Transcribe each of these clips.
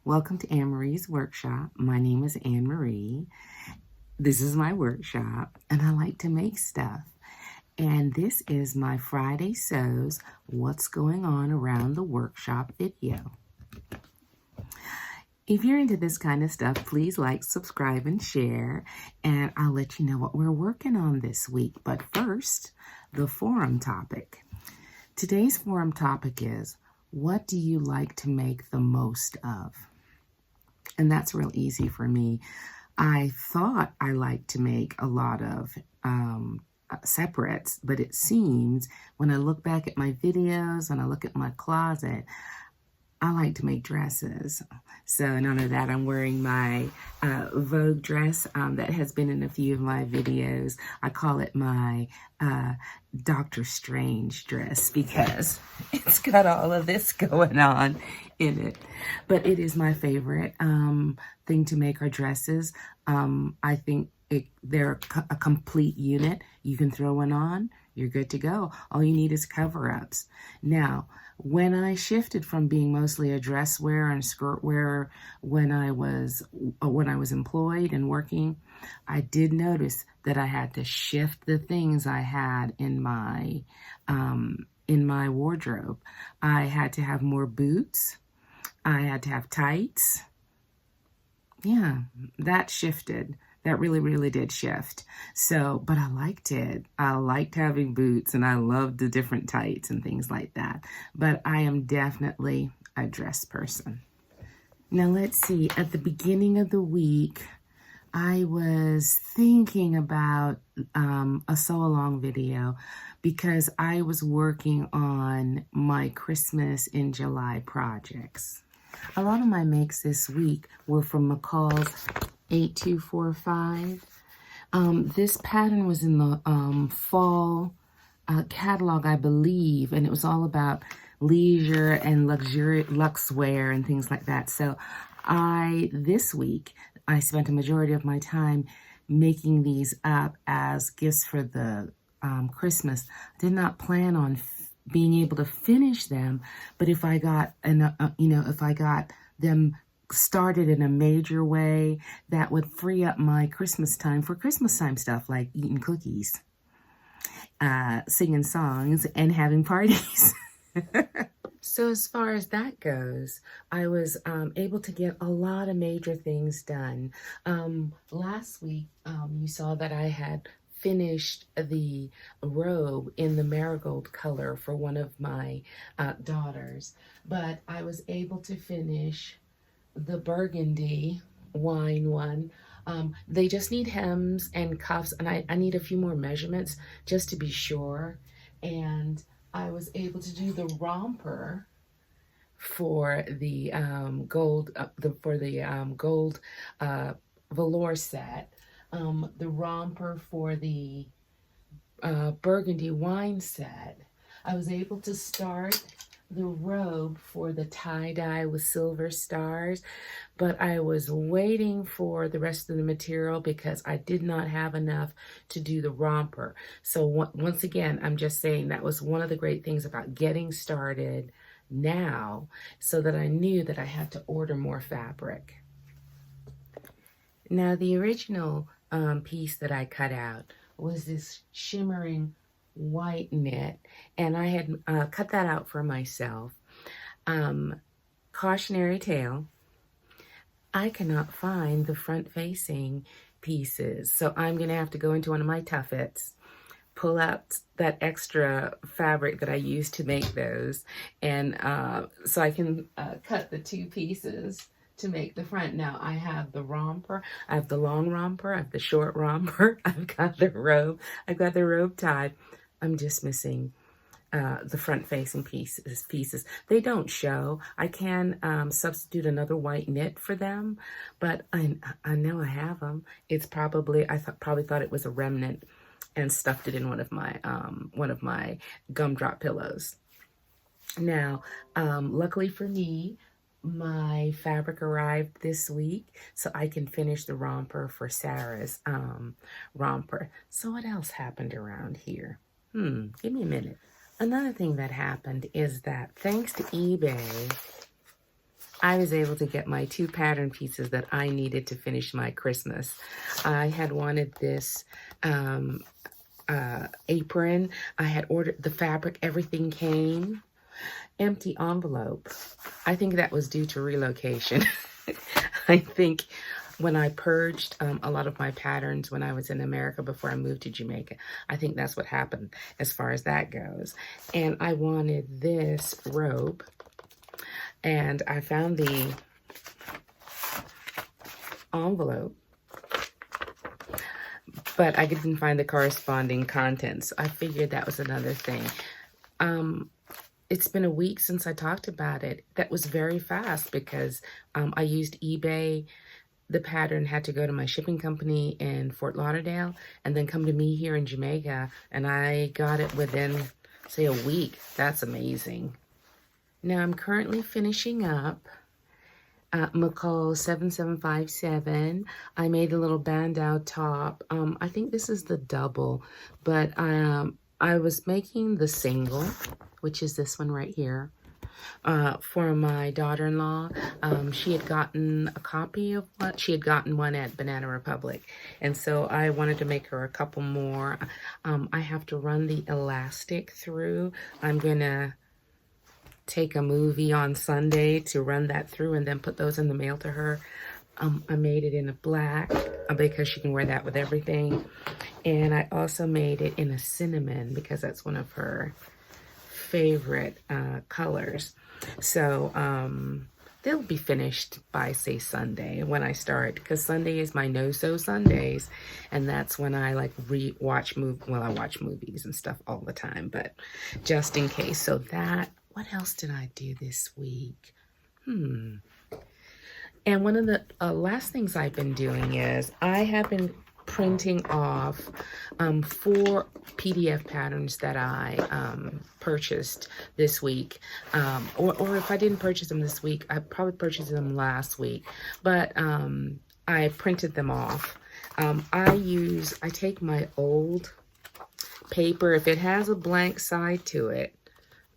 Welcome to Anne-Marie's workshop. My name is Anne-Marie. This is my workshop, and I like to make stuff. And this is my Fridaysews What's Going On Around the Workshop video. If you're into this kind of stuff, please like, subscribe, and share, and I'll let you know what we're working on this week. But first, the forum topic. Today's forum topic is, what do you like to make the most of? And that's real easy for me. I thought I liked to make a lot of separates, but it seems when I look back at my videos, when I look at my closet, I like to make dresses. So in honor of that, I'm wearing my Vogue dress that has been in a few of my videos. I call it my Dr. Strange dress because it's got all of this going on in it. But it is my favorite thing to make are dresses. I think they're a complete unit. You can throw one on, you're good to go. All you need is cover-ups. Now, when I shifted from being mostly a dress wearer and skirt wearer when I was employed and working, I did notice that I had to shift the things I had in my wardrobe. I had to have more boots. I had to have tights. Yeah, that shifted. That really did shift. So, but I liked it. I liked having boots and I loved the different tights and things like that. But I am definitely a dress person. Now let's see, at the beginning of the week, I was thinking about a sew-along video because I was working on my Christmas in July projects. A lot of my makes this week were from McCall's 8245. This pattern was in the fall catalog, I believe, and it was all about leisure and luxe wear and things like that. So this week, I spent a majority of my time making these up as gifts for the Christmas. I did not plan on being able to finish them, but if I got if I got them started in a major way, that would free up my Christmas time for Christmas time stuff like eating cookies, singing songs, and having parties. So as far as that goes, I was able to get a lot of major things done. Last week, you saw that I had finished the robe in the marigold color for one of my daughters, but I was able to finish the burgundy wine one. They just need hems and cuffs, and I need a few more measurements just to be sure. And I was able to do the romper for the gold velour set, the romper for the burgundy wine set. I was able to start the robe for the tie-dye with silver stars, but I was waiting for the rest of the material because I did not have enough to do the romper. So once again, I'm just saying that was one of the great things about getting started now, so that I knew that I had to order more fabric. Now, the original piece that I cut out was this shimmering white knit, and I had cut that out for myself. Cautionary tale, I cannot find the front-facing pieces, so I'm going to have to go into one of my tuffets, pull out that extra fabric that I used to make those, and so I can cut the two pieces to make the front. Now I have the romper, I have the long romper, I have the short romper, I've got the robe tied. I'm just missing the front-facing pieces. They don't show. I can substitute another white knit for them, but I know I have them. It's probably, probably thought it was a remnant and stuffed it in one of my gumdrop pillows. Now, luckily for me, my fabric arrived this week, so I can finish the romper for Sarah's romper. So what else happened around here? Give me a minute. Another thing that happened is that thanks to eBay, I was able to get my 2 pattern pieces that I needed to finish my Christmas. I had wanted this apron. I had ordered the fabric. Everything came. Empty envelope. I think that was due to relocation. I think when I purged a lot of my patterns when I was in America before I moved to Jamaica, I think that's what happened as far as that goes. And I wanted this robe, and I found the envelope, but I didn't find the corresponding contents. I figured that was another thing. It's been a week since I talked about it. That was very fast because I used eBay. The pattern had to go to my shipping company in Fort Lauderdale and then come to me here in Jamaica, and I got it within, say, a week. That's amazing. Now I'm currently finishing up McCall 7757. I made a little bandeau top. I think this is the double, but I was making the single, which is this one right here, for my daughter-in-law. She had gotten a copy of what she had gotten one at Banana Republic, and so I wanted to make her a couple more. I have to run the elastic through. I'm gonna take a movie on Sunday to run that through and then put those in the mail to her. I made it in a black because she can wear that with everything, and I also made it in a cinnamon because that's one of her favorite colors. So they'll be finished by, say, Sunday when I start, because Sunday is my no-sew Sundays, and that's when I like I watch movies and stuff all the time, but just in case. So that, what else did I do this week? And one of the last things I've been doing is I have been printing off 4 PDF patterns that I purchased this week. Or if I didn't purchase them this week, I probably purchased them last week. But I printed them off. I take my old paper. If it has a blank side to it,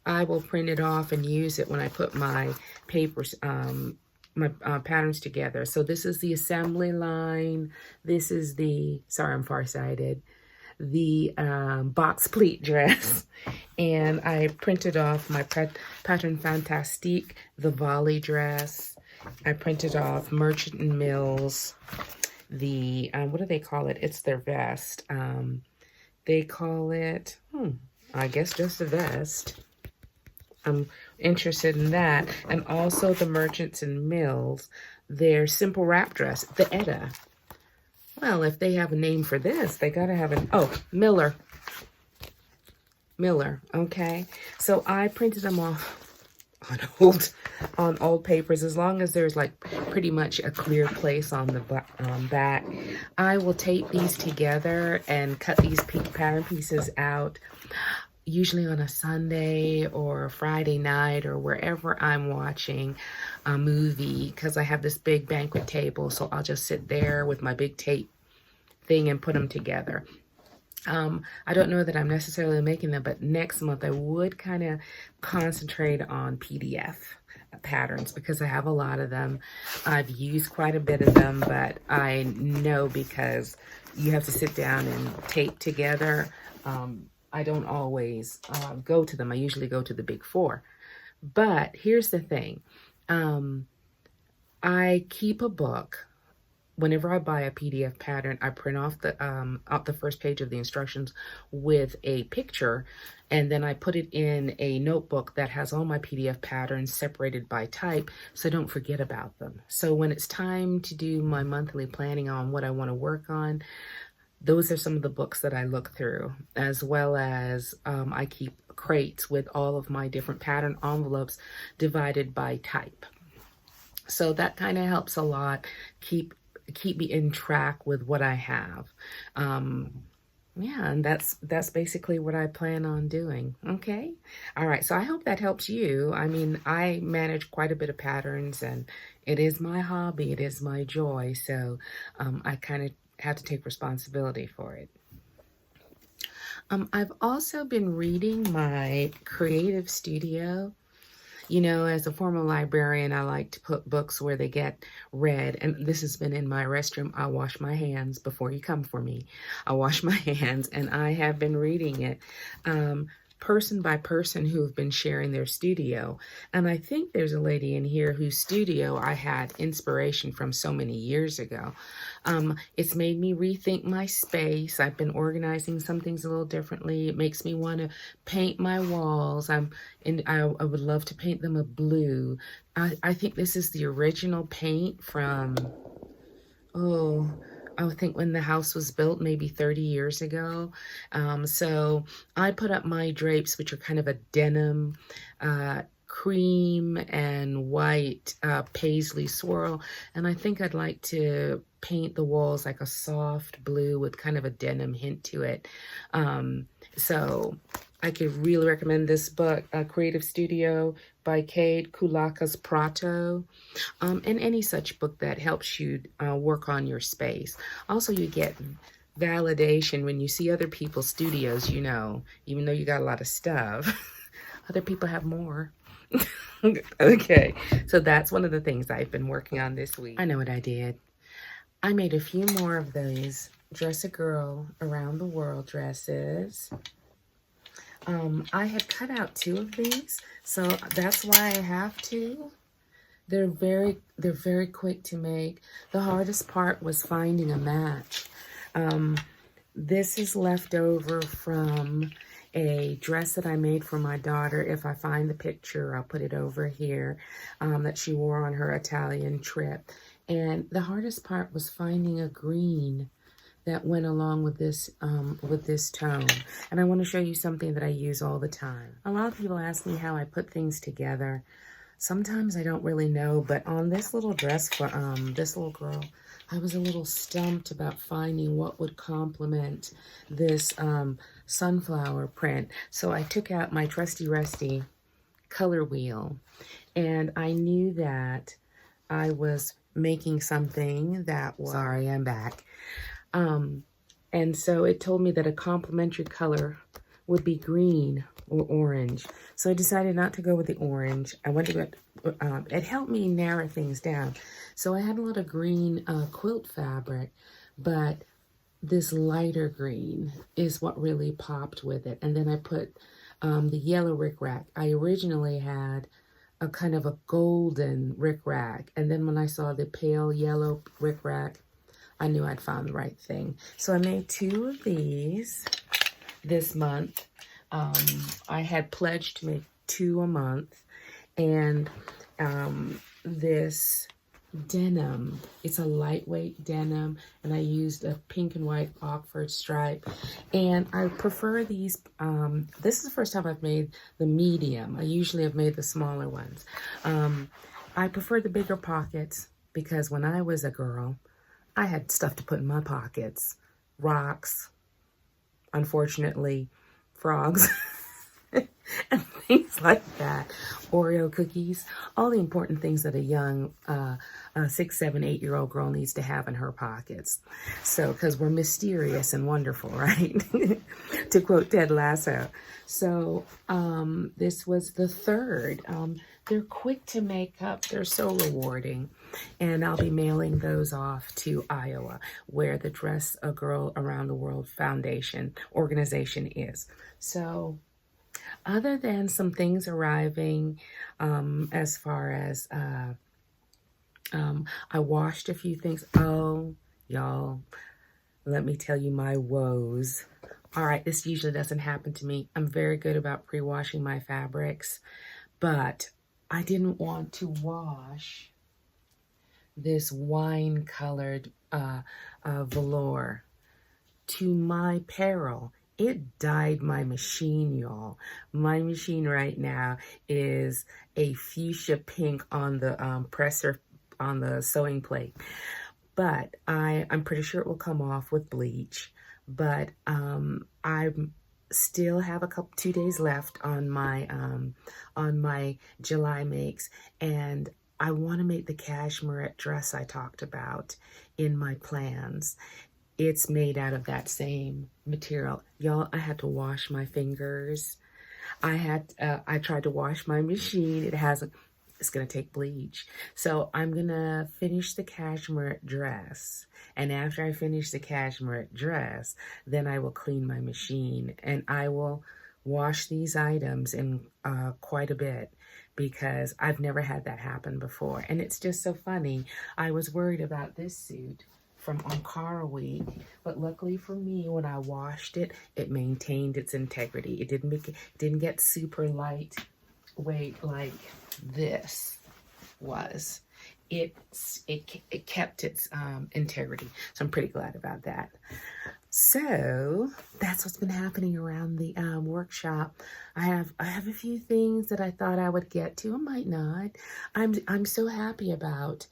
I will print it off and use it when I put my papers, my patterns together. So this is the assembly line. This is the, sorry, I'm farsighted, the box pleat dress. And I printed off my Pattern Fantastique, the volley dress. I printed off Merchant and Mills, the, what do they call it? It's their vest. They call it, I guess just a vest. I'm interested in that. And also the Merchants and Mills, their simple wrap dress, the Etta. Well, if they have a name for this, they gotta have an, oh, Miller. Okay. So I printed them off on old papers, as long as there's like pretty much a clear place on the back. I will tape these together and cut these pattern pieces out, usually on a Sunday or a Friday night or wherever I'm watching a movie, because I have this big banquet table, so I'll just sit there with my big tape thing and put them together. I don't know that I'm necessarily making them, but next month I would kind of concentrate on PDF patterns because I have a lot of them. I've used quite a bit of them, but I know because you have to sit down and tape together, I don't always go to them. I usually go to the big 4. But here's the thing. I keep a book. Whenever I buy a PDF pattern, I print off the first page of the instructions with a picture, and then I put it in a notebook that has all my PDF patterns separated by type, so I don't forget about them. So when it's time to do my monthly planning on what I want to work on, those are some of the books that I look through, as well as I keep crates with all of my different pattern envelopes divided by type. So that kind of helps a lot keep me in track with what I have. Yeah, and that's basically what I plan on doing. Okay. All right. So I hope that helps you. I mean, I manage quite a bit of patterns, and it is my hobby. It is my joy. So I kind of have to take responsibility for it. I've also been reading my creative studio. You know, as a former librarian, I like to put books where they get read. And this has been in my restroom. I wash my hands before you come for me. I wash my hands, and I have been reading it. Person by person who have been sharing their studio. And I think there's a lady in here whose studio I had inspiration from so many years ago. It's made me rethink my space. I've been organizing some things a little differently. It makes me want to paint my walls. I would love to paint them a blue. I think this is the original paint from, oh, I think when the house was built, maybe 30 years ago. So I put up my drapes, which are kind of a denim, cream and white paisley swirl. And I think I'd like to paint the walls like a soft blue with kind of a denim hint to it. So I could really recommend this book, Creative Studio by Kate Koulakos Prato. And any such book that helps you work on your space. Also, you get validation when you see other people's studios, you know, even though you got a lot of stuff, other people have more. Okay, so that's one of the things I've been working on this week. I know what I did. I made a few more of those Dress a Girl Around the World dresses. I had cut out 2 of these, so that's why I have to. They're very quick to make. The hardest part was finding a match. This is left over from a dress that I made for my daughter. If I find the picture, I'll put it over here, that she wore on her Italian trip. And the hardest part was finding a green that went along with this tone. And I want to show you something that I use all the time. A lot of people ask me how I put things together. Sometimes I don't really know, but on this little dress for this little girl, I was a little stumped about finding what would complement this sunflower print. So I took out my trusty rusty color wheel, and I knew that I was making something that was, sorry, I'm back. And so it told me that a complementary color would be green or orange. So I decided not to go with the orange. I went to go, it helped me narrow things down. So I had a lot of green quilt fabric, but this lighter green is what really popped with it. And then I put the yellow rickrack. I originally had a kind of a golden rickrack. And then when I saw the pale yellow rickrack, I knew I'd found the right thing. So I made 2 of these this month. I had pledged to make 2 a month. And this denim, it's a lightweight denim, and I used a pink and white Oxford stripe. And I prefer these, this is the first time I've made the medium. I usually have made the smaller ones. I prefer the bigger pockets because when I was a girl, I had stuff to put in my pockets. Rocks, unfortunately, frogs, and things like that. Oreo cookies, all the important things that a young 6, 7, 8-year-old girl needs to have in her pockets. So, because we're mysterious and wonderful, right? To quote Ted Lasso. So, this was the 3rd. They're quick to make up. They're so rewarding. And I'll be mailing those off to Iowa, where the Dress a Girl Around the World Foundation organization is. So, other than some things arriving, as far as I washed a few things. Oh, y'all, let me tell you my woes. All right, this usually doesn't happen to me. I'm very good about pre-washing my fabrics, but I didn't want to wash this wine-colored velour. To my peril, it dyed my machine, y'all. My machine right now is a fuchsia pink on the presser, on the sewing plate. But I'm pretty sure it will come off with bleach. But I still have 2 days left on my July makes, and I want to make the cashmere dress I talked about in my plans. It's made out of that same material. Y'all, I had to wash my fingers. I tried to wash my machine. It hasn't. It's going to take bleach. So I'm going to finish the cashmere dress. And after I finish the cashmere dress, then I will clean my machine. And I will wash these items in quite a bit because I've never had that happen before. And it's just so funny. I was worried about this suit from Ankara Week, but luckily for me, when I washed it, it maintained its integrity. It didn't get super lightweight like this was. It kept its integrity, so I'm pretty glad about that. So that's what's been happening around the workshop. I have a few things that I thought I would get to. I might not. I'm so happy about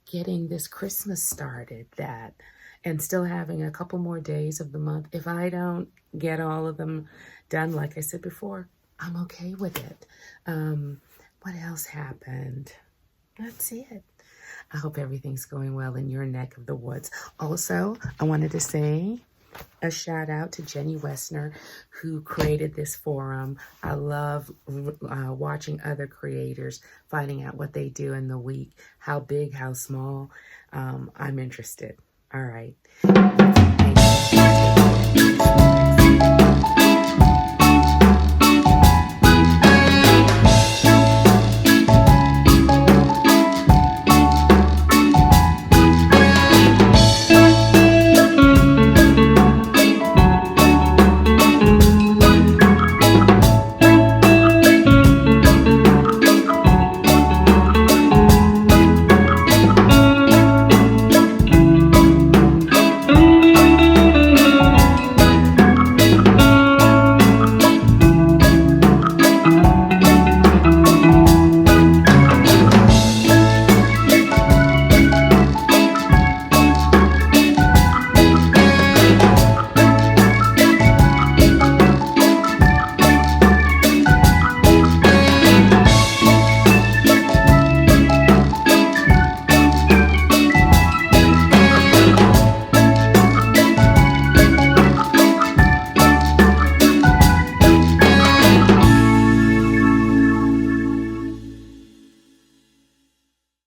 getting this Christmas started, and still having a couple more days of the month. If I don't get all of them done, like I said before, I'm okay with it. What else happened? That's it. I hope everything's going well in your neck of the woods. Also, I wanted to say a shout out to Jenny Wessner, who created this forum. I love watching other creators, finding out what they do in the week, how big, how small. I'm interested. All right.